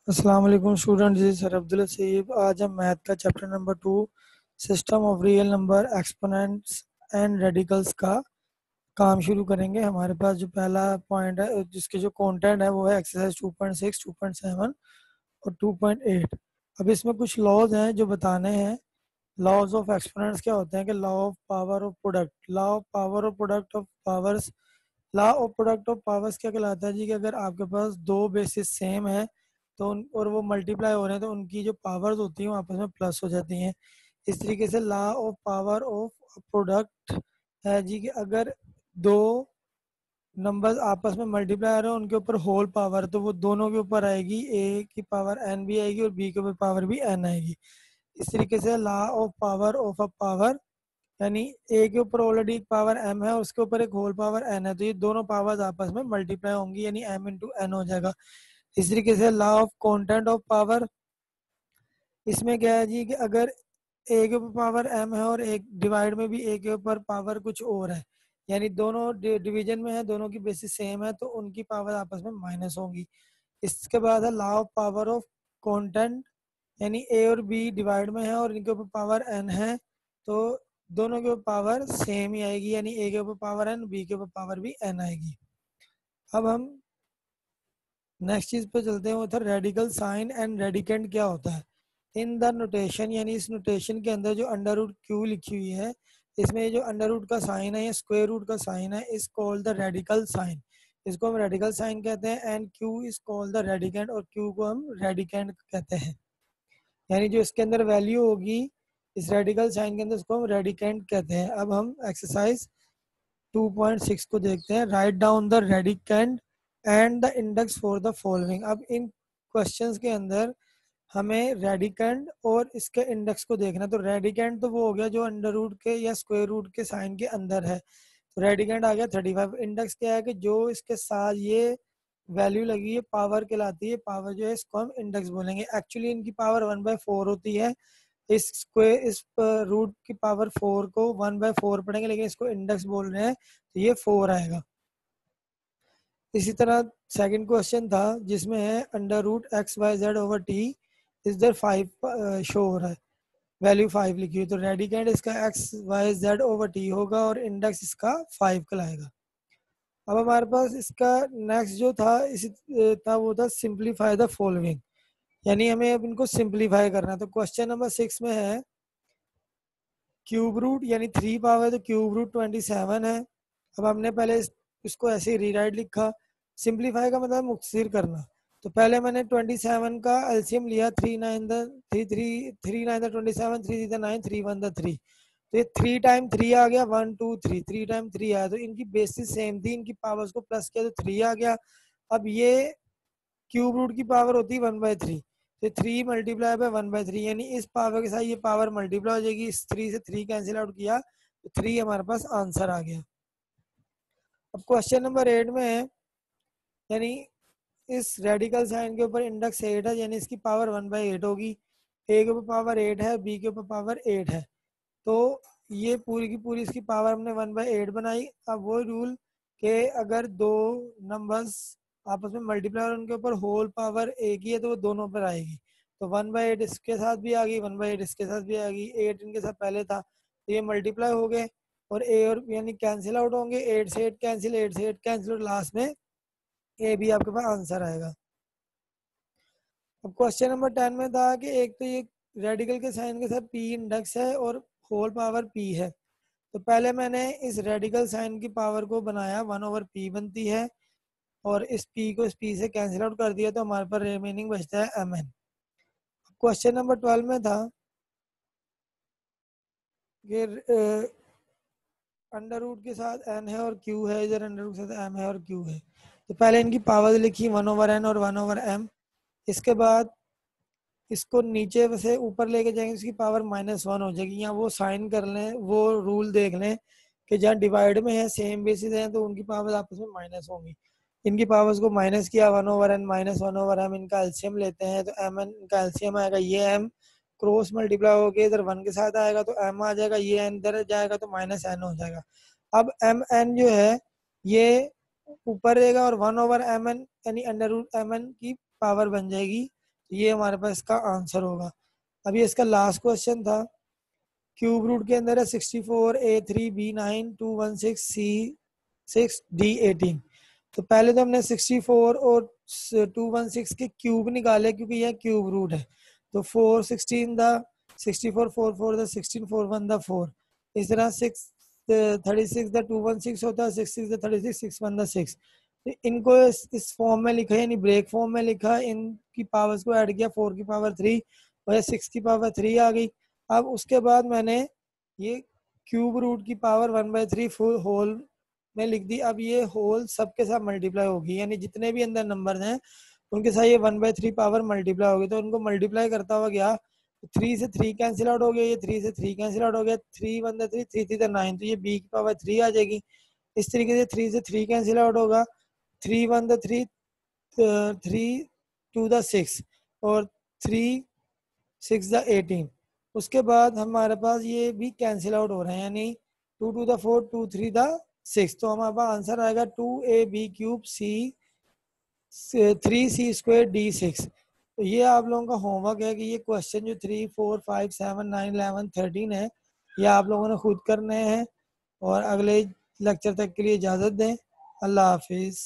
अस्सलाम वालेकुम स्टूडेंट, जी सर अब्दुल सईद। आज हम मैथ का chapter number 2 system of real number exponents and radicals का काम शुरू करेंगे। हमारे पास जो पहला पॉइंट है जिसके जो कंटेंट है वो है एक्सरसाइज 2.6, 2.7 और 2.8। अब इसमें कुछ लॉज हैं जो बताने हैं। लॉज ऑफ एक्सपोनेंट्स क्या होते हैं कि law of power of product, law of power of product of powers. Law of product of powers क्या कहलाता है जी कि अगर आपके पास दो बेसिस सेम है तो और वो मल्टीप्लाई हो रहे हैं तो उनकी जो पावर्स होती हैं वो आपस में प्लस हो जाती हैं। इस तरीके से law of power of product है जी कि अगर दो नंबर्स आपस में मल्टीप्लाई हो रहे हैं उनके ऊपर होल पावर तो वो दोनों के ऊपर आएगी, ए की पावर एन भी आएगी और बी के ऊपर पावर भी एन आएगी। इस तरीके से law of power of a power, यानी ए के ऊपर ऑलरेडी एक पावर एम है, उसके ऊपर एक होल पावर एन है, तो ये दोनों पावर्स आपस में मल्टीप्लाई होंगी यानी एम इंटू एन हो जाएगा। इस तरीके से law of content of power, इसमें क्या है जी कि अगर ए के ऊपर पावर एम है और एक डिवाइड में भी ए के ऊपर पावर कुछ और है, यानी दोनों डिवीजन में है, दोनों की बेसिस सेम है, तो उनकी पावर आपस में माइनस होंगी। इसके बाद है law of power of content, यानी ए और बी डिवाइड में है और इनके ऊपर पावर एन है, तो दोनों के ऊपर पावर सेम ही आएगी, यानी ए के ऊपर पावर एन, बी के ऊपर पावर भी एन आएगी। अब हम नेक्स्ट चीज पे चलते हैं, वो था रेडिकल साइन एंड रेडिकेंड क्या होता है। इन द नोटेशन, यानी इस नोटेशन के अंदर जो अंडर रूट क्यू लिखी हुई है, इसमें ये जो अंडर रूट का साइन है या स्क्वायर रूट का साइन है इस कॉल्ड द रेडिकल साइन, इसको हम रेडिकल साइन कहते हैं। And Q is called the radicand, और क्यू को हम रेडिकेंड कहते हैं। यानी जो इसके अंदर वैल्यू होगी इस रेडिकल साइन के अंदर उसको हम रेडिकेंड कहते हैं। अब हम एक्सरसाइज 2.6 को देखते हैं। Write down the radicand and the index for the following. अब इन क्वेश्चंस के अंदर हमें रेडिकेंड और इसके इंडेक्स को देखना है। तो रेडिकेंड तो वो हो गया जो अंडर रूट के या स्क्वायर रूट के साइन के अंदर है, तो रेडिकेंड आ गया 35। इंडेक्स क्या है कि जो इसके साथ ये वैल्यू लगी है पावर कहलाती है, पावर जो है इसको हम इंडेक्स बोलेंगे। एक्चुअली इनकी पावर 1/4 होती है, इस स्क्वायर इस रूट की पावर 4 को 1/4 पढ़ेंगे, लेकिन इसको इंडेक्स बोल रहे हैं तो ये 4 आएगा। इसी तरह सेकंड क्वेश्चन था जिसमें है under root x y z over t is दर 5 शो हो रहा है, वैल्यू 5 लिखी हुई, तो रेडिकेंड इसका x y z over t होगा और इंडेक्स इसका 5 कहलाएगा। अब हमारे पास इसका नेक्स्ट जो था इसी था वो था सिंप्लीफाई द फॉलोइंग, यानी हमें अब इनको सिंप्लीफाई करना है। तो क्वेश्चन नंबर 6 में है क्यूब रूट, यानी 3 पावर तो क्यूब रूट 27 है। अब हमने पहले इसको ऐसे ही रीराइट लिखा। सिंप्लीफाई का मतलब मुख्तसर करना, तो पहले मैंने 27 का एलसीएम लिया, 3 9 द 3 9 द 27, 3 द 9, 3 1 द 3, तो ये 3 टाइम 3 आ गया, 1 2 3, 3 टाइम 3 आया, तो इनकी बेसिस सेम थी, इनकी पावर्स को प्लस किया तो 3 आ गया। अब ये क्यूब रूट की पावर होती है 1/3, तो 3 मल्टीप्लाई बाय 1/3, यानी इस पावर के साथ ये पावर मल्टीप्लाई हो जाएगी, इस 3 से 3 कैंसिल आउट किया तो 3 हमारे पास आंसर आ गया। अब क्वेश्चन नंबर 8 में है, यानी इस रेडिकल साइन के ऊपर इंडेक्स 8 है, यानी इसकी पावर 1/8 होगी। ए के ऊपर पावर 8 है, बी के ऊपर पावर 8 है, तो ये पूरी की पूरी इसकी पावर हमने 1/8 बनाई। अब वो रूल के अगर दो नंबर्स आपस में मल्टीप्लाई और उनके ऊपर होल पावर एक ही है तो वो दोनों पर आएगी, तो 1/8 इसके साथ भी आ गई, 1/8 इसके साथ भी आ गई, 8 इनके साथ पहले था तो ये मल्टीप्लाई हो गए और ए और यानी कैंसिल आउट होंगे, 8 से 8 कैंसिल, 8 से 8 कैंसिल, और लास्ट में ए भी आपके पास आंसर आएगा। अब क्वेश्चन नंबर 10 में था कि एक तो ये रेडिकल के साइन के साथ पी इंडेक्स है और होल पावर पी है, तो पहले मैंने इस रेडिकल साइन की पावर को बनाया, 1/p बनती है, और इस p को इस p से कैंसिल आउट कर दिया तो हमारे पास रिमेनिंग बचता है mn। क्वेश्चन नंबर 12 में था कि अंडर रूट के साथ n है और q है, इधर अंडर रूट के साथ m है और q है, तो पहले इनकी पावर लिखी 1/n और 1/m। इसके बाद इसको नीचे से ऊपर लेके जाएंगे, इसकी पावर -1 हो जाएगी। यहाँ वो साइन कर लें, वो रूल देख लें कि जहाँ डिवाइड में है सेम बेसिस है तो उनकी पावर आपस में माइनस होंगी। इनकी पावर्स को माइनस किया, 1/n -1/m, इनका एलसीएम लेते हैं तो एम एन का एलसीएम आएगा, ये एम क्रॉस मल्टीप्लाई हो गया, इधर 1 के साथ आएगा तो एम आ जाएगा, ये एन इधर जाएगा तो -n हो जाएगा। अब एम एन जो है ये ऊपर रहेगा और 1/mn यानी अंडर रूट एम एन की पावर बन जाएगी, ये हमारे पास इसका आंसर होगा। अभी इसका लास्ट क्वेश्चन था, क्यूब रूट के अंदर है 64 A3 B9 216 C6 D18। तो पहले तो हमने 64 और 216 के क्यूब निकाले क्योंकि यह क्यूब रूट है। तो 4 16 द 64 4 4 द 16 4 1 द 4। इस तरह 36 द 216 होता है, 66 द 36 6 1 द 6। तो इनको इस फॉर्म में लिखा है, यानी ब्रेक फॉर्म में लिखा, इनकी पावर्स को ऐड किया, 4 की पावर 3 और 6 की पावर 3 आ गई। अब उसके बाद मैंने ये क्यूब रूट की पावर 1/3 फुल होल में लिख दी। अब ये होल सबके साथ मल्टीप्लाई होगी, यानी जितने भी अंदर नंबर हैं उनके साथ ये 1/3 पावर मल्टीप्लाई होगी। तो उनको मल्टीप्लाई करता हुआ गया, 3 से 3 कैंसिल आउट हो गया, ये 3 से 3 कैंसिल आउट हो गया, 3 1 3 3 3 9, तो ये बी की पावर 3 आ जाएगी। इस तरीके से 3 से 3 कैंसिल आउट होगा, 3 1 3 3 2 6 और 3 6 18। उसके बाद हमारे पास ये भी कैंसिल आउट हो रहे हैं, यानी 2 2 4 2 3 6। तो हमारे पास आंसर आएगा 2AB³ C 3C² D6। तो ये आप लोगों का होमवर्क है कि ये क्वेश्चन जो 3 4 5 7 9 11 13 है, ये आप लोगों ने खुद करने हैं। और अगले लेक्चर तक के लिए इजाज़त दें। अल्लाह हाफिज़।